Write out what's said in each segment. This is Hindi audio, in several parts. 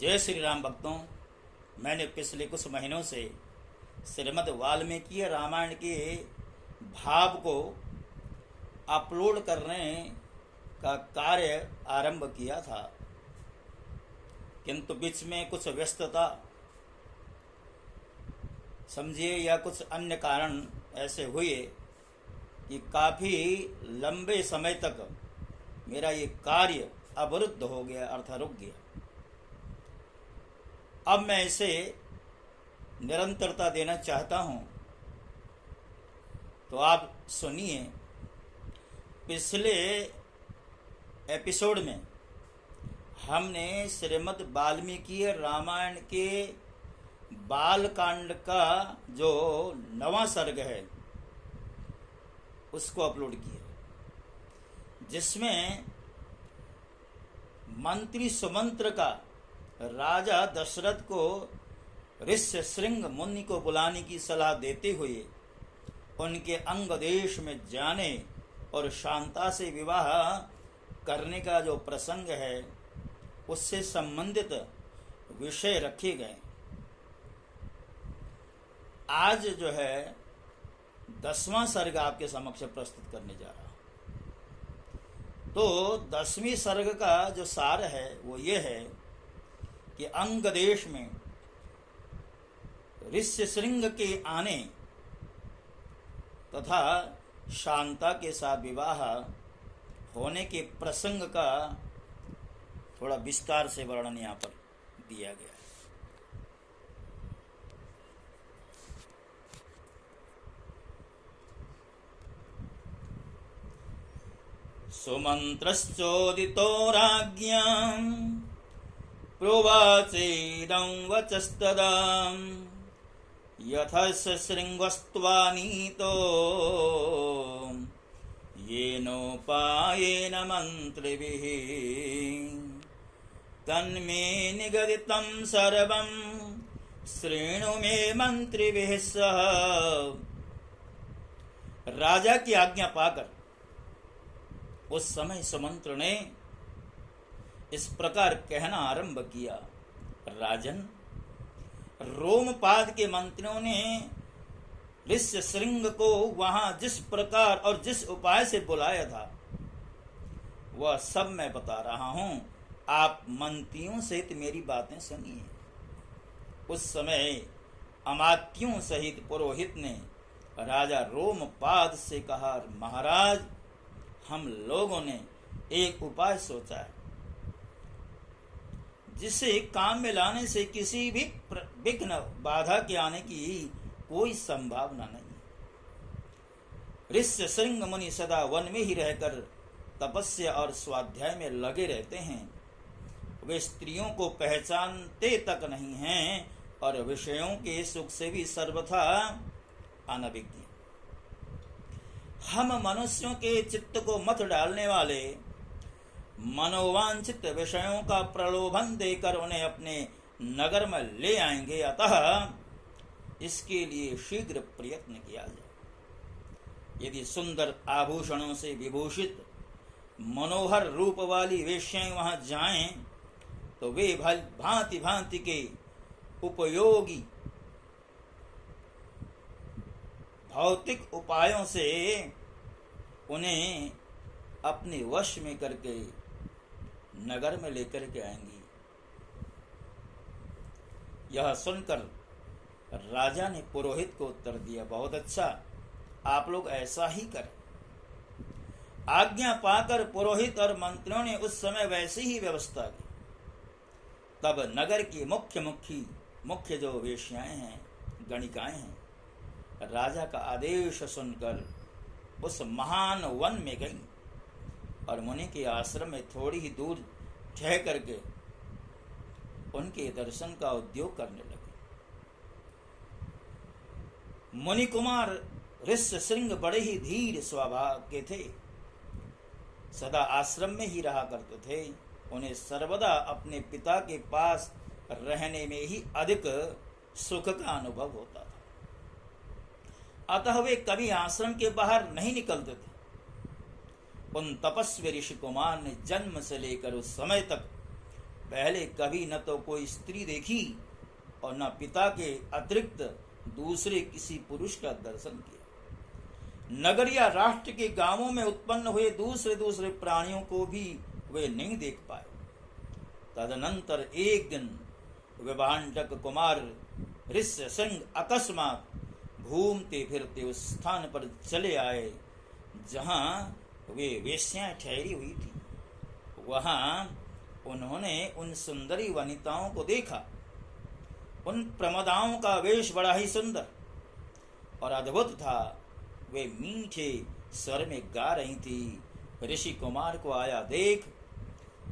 जय श्री राम भक्तों। मैंने पिछले कुछ महीनों से श्रीमद् वाल्मीकि रामायण के भाव को अपलोड करने का कार्य आरंभ किया था, किंतु बीच में कुछ व्यस्तता समझिए या कुछ अन्य कारण ऐसे हुए कि काफ़ी लंबे समय तक मेरा ये कार्य अवरुद्ध हो गया, अर्थात रुक गया। अब मैं इसे निरंतरता देना चाहता हूँ, तो आप सुनिए। पिछले एपिसोड में हमने श्रीमद् वाल्मीकि रामायण के बालकांड का जो 9वां सर्ग है उसको अपलोड किया, जिसमें मंत्री सुमंत्र का राजा दशरथ को ऋष्यशृंग मुनि को बुलाने की सलाह देते हुए उनके अंग देश में जाने और शांता से विवाह करने का जो प्रसंग है उससे संबंधित विषय रखे गए। आज जो है 10वां सर्ग आपके समक्ष प्रस्तुत करने जा रहा हूं। तो 10वीं सर्ग का जो सार है वो ये है कि अंग देश में ऋष्यशृंग के आने तथा शांता के साथ विवाह होने के प्रसंग का थोड़ा विस्तार से वर्णन यहाँ पर दिया गया है। सुमंत्रश्चोदितो राज्ञां प्रोवाचेदं वचस्तदा यथस शृङ्गस्त्वानीतो येनोपायेन मन्त्रिभिः तन्मे निगदितं सर्वं शृणु मे मंत्रिभिः सह। राजा की आज्ञा पाकर उस समय सुमंत्र ने इस प्रकार कहना आरंभ किया, राजन, रोमपाद के मंत्रियों ने ऋष्यशृंग को वहां जिस प्रकार और जिस उपाय से बुलाया था वह सब मैं बता रहा हूं, आप मंत्रियों सहित मेरी बातें सुनिए। उस समय अमात्यों सहित पुरोहित ने राजा रोमपाद से कहा, महाराज, हम लोगों ने एक उपाय सोचा है जिसे काम में लाने से किसी भी विघ्न बाधा के आने की कोई संभावना नहीं। ऋष्यशृंग मुनि सदा वन में ही रहकर तपस्या और स्वाध्याय में लगे रहते हैं। वे स्त्रियों को पहचानते तक नहीं हैं और विषयों के सुख से भी सर्वथा अनभिज्ञ। हम मनुष्यों के चित्त को मत डालने वाले मनोवांछित विषयों का प्रलोभन देकर उन्हें अपने नगर में ले आएंगे, अतः इसके लिए शीघ्र प्रयत्न किया जाए। यदि सुंदर आभूषणों से विभूषित मनोहर रूप वाली वेश्याएं वहां जाएं तो वे भांति भांति के उपयोगी भौतिक उपायों से उन्हें अपने वश में करके नगर में लेकर के आएंगी। यह सुनकर राजा ने पुरोहित को उत्तर दिया, बहुत अच्छा, आप लोग ऐसा ही करें। आज्ञा पाकर पुरोहित और मंत्रियों ने उस समय वैसी ही व्यवस्था की। तब नगर की मुख्य जो वेश्याएं हैं, गणिकाएं हैं, राजा का आदेश सुनकर उस महान वन में गईं और मुनि के आश्रम में थोड़ी ही दूर ठहर करके उनके दर्शन का उद्योग करने लगे। मुनि कुमार ऋष्यशृंग बड़े ही धीर स्वभाव के थे, सदा आश्रम में ही रहा करते थे। उन्हें सर्वदा अपने पिता के पास रहने में ही अधिक सुख का अनुभव होता था, अतः वे कभी आश्रम के बाहर नहीं निकलते थे। उन तपस्वी ऋषि कुमार ने जन्म से लेकर उस समय तक पहले कभी न तो कोई स्त्री देखी और न पिता के अतिरिक्त दूसरे किसी पुरुष का दर्शन किया। नगर या राष्ट्र के गांवों में उत्पन्न हुए दूसरे दूसरे प्राणियों को भी वे नहीं देख पाए। तदनंतर एक दिन विभांडक कुमार ऋष्यशृंग अकस्मात घूमते फिरते उस स्थान पर चले आए जहां वे वेश्याएं ठहरी हुई थी। वहां उन्होंने उन सुंदरी वनिताओं को देखा। उन प्रमदाओं का वेश बड़ा ही सुंदर और अद्भुत था। वे मीठे स्वर में गा रही थी। ऋषि कुमार को आया देख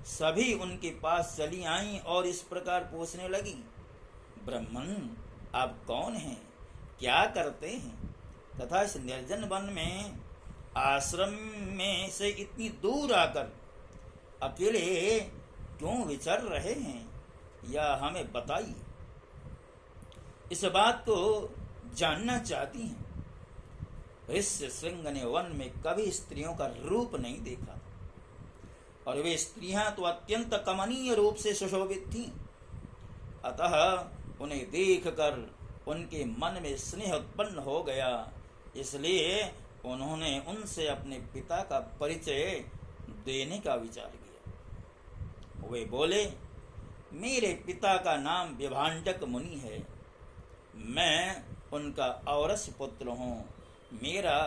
सभी उनके पास चली आईं और इस प्रकार पूछने लगी, ब्राह्मण आप कौन हैं, क्या करते हैं तथा इस निर्जन वन में आश्रम में से इतनी दूर आकर अकेले क्यों विचर रहे हैं, या हमें बताइए। इस बात को जानना चाहती हैं। ऋष्यशृंग ने वन में कभी स्त्रियों का रूप नहीं देखा और वे स्त्रियां तो अत्यंत कमनीय रूप से सुशोभित थीं। अतः उन्हें देखकर उनके मन में स्नेह उत्पन्न हो गया। इसलिए उन्होंने उनसे अपने पिता का परिचय देने का विचार किया। वे बोले, मेरे पिता का नाम विभांडक मुनि है, मैं उनका औरस पुत्र हूँ। मेरा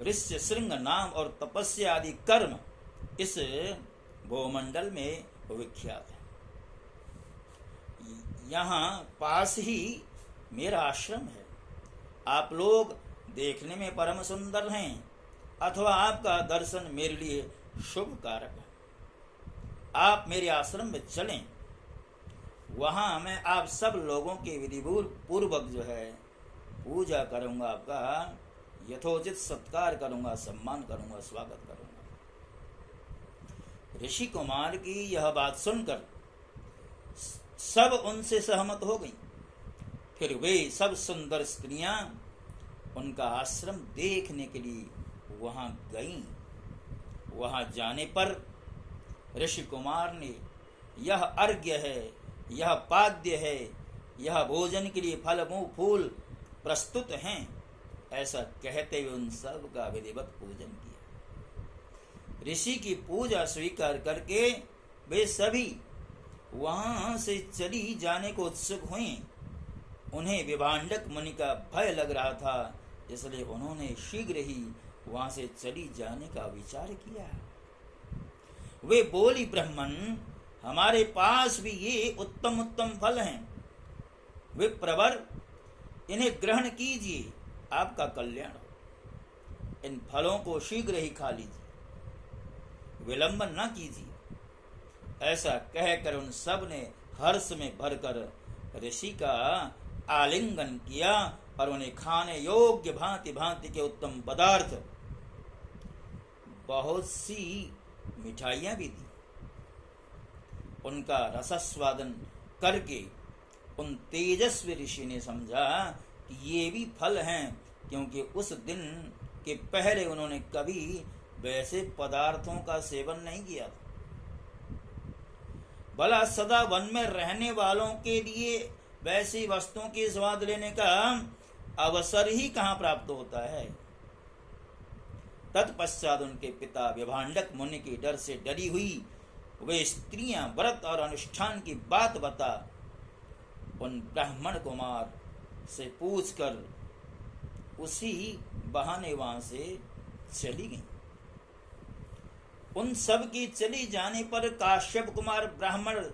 ऋष्यशृंग नाम और तपस्या आदि कर्म इस भूमंडल में विख्यात है। यहाँ पास ही मेरा आश्रम है। आप लोग देखने में परम सुंदर हैं अथवा आपका दर्शन मेरे लिए शुभ कारक है। आप मेरे आश्रम में चलें, वहां मैं आप सब लोगों के विधिपूर्वक जो है पूजा करूंगा, आपका यथोचित सत्कार करूंगा, सम्मान करूंगा, स्वागत करूंगा। ऋषि कुमार की यह बात सुनकर सब उनसे सहमत हो गईं। फिर वे सब सुंदर स्त्रियां उनका आश्रम देखने के लिए वहां गईं। वहां जाने पर ऋषि कुमार ने यह अर्घ्य है, यह पाद्य है, यह भोजन के लिए फल फूल प्रस्तुत हैं, ऐसा कहते हुए उन सब का विधिवत पूजन किया। ऋषि की पूजा स्वीकार करके वे सभी वहां से चली जाने को उत्सुक हुए। उन्हें विभांडक मुनि का भय लग रहा था, इसलिए उन्होंने शीघ्र ही वहां से चली जाने का विचार किया। वे बोली, ब्राह्मण हमारे पास भी ये उत्तम उत्तम फल हैं, वे प्रवर इन्हें ग्रहण कीजिए, आपका कल्याण हो। इन फलों को शीघ्र ही खा लीजिए, विलंबन न कीजिए। ऐसा कहकर उन सब ने हर्ष में भरकर ऋषि का आलिंगन किया और उन्हें खाने योग्य भांति भांति के उत्तम पदार्थ, बहुत सी मिठाइयां भी दी। उनका रसस्वादन करके उन तेजस्वी ऋषि ने समझा कि ये भी फल हैं, क्योंकि उस दिन के पहले उन्होंने कभी वैसे पदार्थों का सेवन नहीं किया था। भला सदा वन में रहने वालों के लिए वैसी वस्तुओं के स्वाद लेने का अवसर ही कहाँ प्राप्त होता है। तत्पश्चात उनके पिता विभांडक मुनि के डर से डरी हुई वे स्त्रियां व्रत और अनुष्ठान की बात बता उन ब्राह्मण कुमार से पूछकर उसी बहाने वहां से चली गई। उन सब की चली जाने पर काश्यप कुमार ब्राह्मण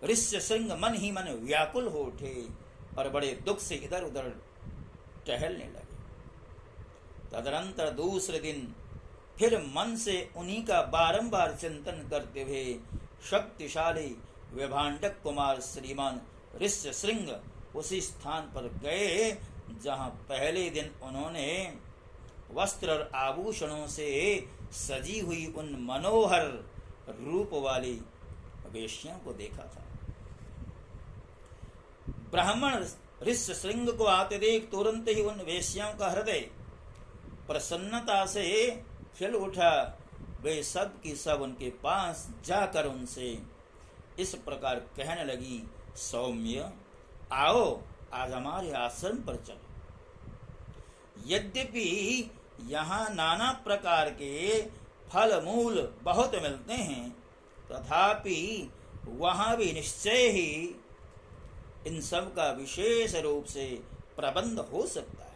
ऋष्यशृंग मन ही मन व्याकुल हो उठे और बड़े दुख से इधर उधर टहलने लगे। तदनंतर दूसरे दिन फिर मन से उन्हीं का बारंबार चिंतन करते हुए शक्तिशाली विभांडक कुमार श्रीमान ऋष्यशृंग उसी स्थान पर गए जहां पहले दिन उन्होंने वस्त्र और आभूषणों से सजी हुई उन मनोहर रूप वाली वेश्याओं को देखा था। ब्राह्मण ऋष्यशृंग को आते देख तुरंत ही उन वेश्याओं का हृदय प्रसन्नता से खिल उठा। वे सब की सब उनके पास जाकर उनसे इस प्रकार कहने लगी, सौम्य आओ आज हमारे आश्रम पर चलो। यद्यपि यहाँ नाना प्रकार के फल मूल बहुत मिलते हैं, तथापि वहाँ भी निश्चय ही इन सब का विशेष रूप से प्रबंध हो सकता है।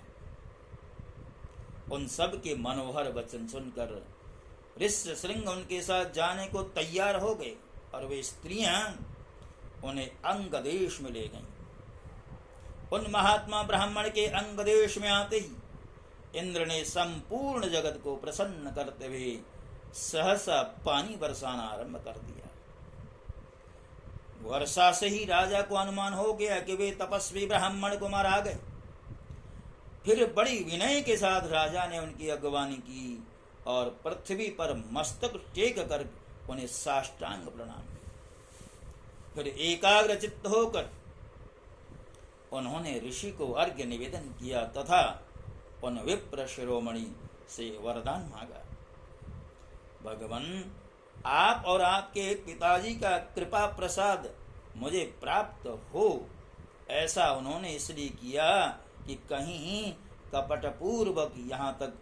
उन सब के मनोहर वचन सुनकर ऋष्यशृंग उनके साथ जाने को तैयार हो गए और वे स्त्रियां उन्हें अंग देश में ले गईं। उन महात्मा ब्राह्मण के अंग देश में आते ही इंद्र ने संपूर्ण जगत को प्रसन्न करते हुए सहसा पानी बरसाना आरंभ कर दिया। वर्षा से ही राजा को अनुमान हो गया कि वे तपस्वी ब्राह्मण को मारा गए। फिर बड़ी विनय के साथ राजा ने उनकी अगवानी की और पृथ्वी पर मस्तक टेक कर उन्हें साष्टांग प्रणाम किया। फिर एकाग्र चित्त होकर उन्होंने ऋषि को अर्घ्य निवेदन किया तथा उन विप्र शिरोमणि से वरदान मांगा। भगवान, आप और आपके पिताजी का कृपा प्रसाद मुझे प्राप्त हो, ऐसा उन्होंने इसलिए किया कि कहीं कपटपूर्वक यहाँ तक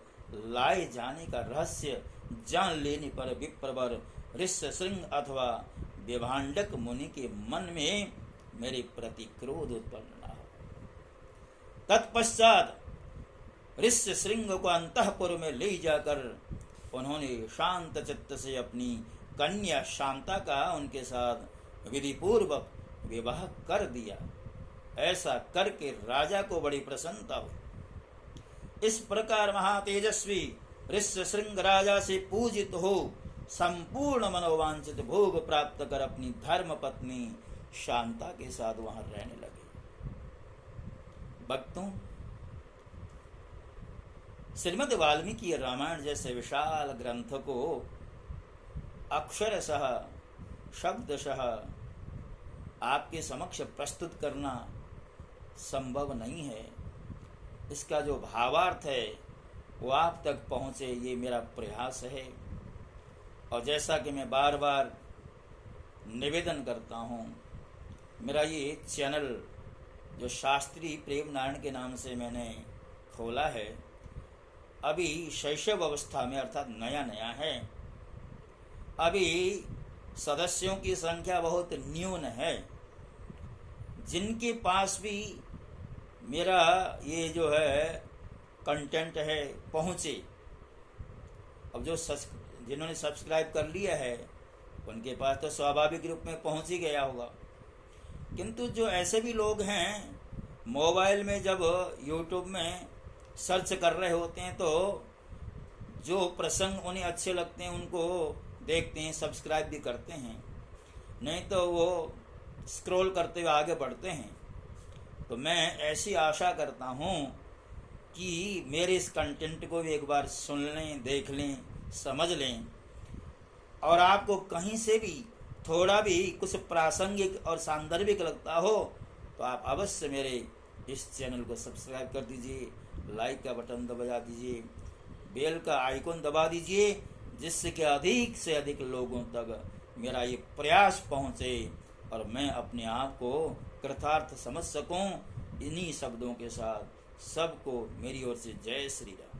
लाए जाने का रहस्य जान लेने पर विप्रवर ऋष्यशृंग अथवा विभांडक मुनि के मन में मेरे प्रति क्रोध उत्पन्न न हो। तत्पश्चात ऋष्यशृंग को अंतःपुर में ले जाकर उन्होंने शांत चित्त से अपनी कन्या शांता का उनके साथ विधि पूर्वक विवाह कर दिया। ऐसा करके राजा को बड़ी प्रसन्नता हुई। इस प्रकार महातेजस्वी ऋष्यशृंग राजा से पूजित हो संपूर्ण मनोवांछित भोग प्राप्त कर अपनी धर्म पत्नी शांता के साथ वहां रहने लगे। भक्तों, श्रीमद् वाल्मीकि रामायण जैसे विशाल ग्रंथ को अक्षरशः शब्दशः आपके समक्ष प्रस्तुत करना संभव नहीं है। इसका जो भावार्थ है वो आप तक पहुँचे, ये मेरा प्रयास है। और जैसा कि मैं बार बार निवेदन करता हूँ, मेरा ये चैनल जो शास्त्री प्रेम नारायण के नाम से मैंने खोला है, अभी शैशव अवस्था में अर्थात नया नया है। अभी सदस्यों की संख्या बहुत न्यून है। जिनके पास भी मेरा ये जो है कंटेंट है पहुँचे, अब जो जिन्होंने सब्सक्राइब कर लिया है उनके पास तो स्वाभाविक रूप में पहुँच ही गया होगा। किंतु जो ऐसे भी लोग हैं, मोबाइल में जब यूट्यूब में सर्च कर रहे होते हैं तो जो प्रसंग उन्हें अच्छे लगते हैं उनको देखते हैं, सब्सक्राइब भी करते हैं, नहीं तो वो स्क्रॉल करते हुए आगे बढ़ते हैं। तो मैं ऐसी आशा करता हूँ कि मेरे इस कंटेंट को भी एक बार सुन लें, देख लें, समझ लें, और आपको कहीं से भी थोड़ा भी कुछ प्रासंगिक और सांदर्भिक लगता हो तो आप अवश्य मेरे इस चैनल को सब्सक्राइब कर दीजिए, लाइक का बटन दबा दीजिए, बेल का आइकन दबा दीजिए, जिससे कि अधिक से अधिक लोगों तक मेरा ये प्रयास पहुँचे और मैं अपने आप को कृतार्थ समझ सकूं। इन्हीं शब्दों के साथ सबको मेरी ओर से जय श्री राम।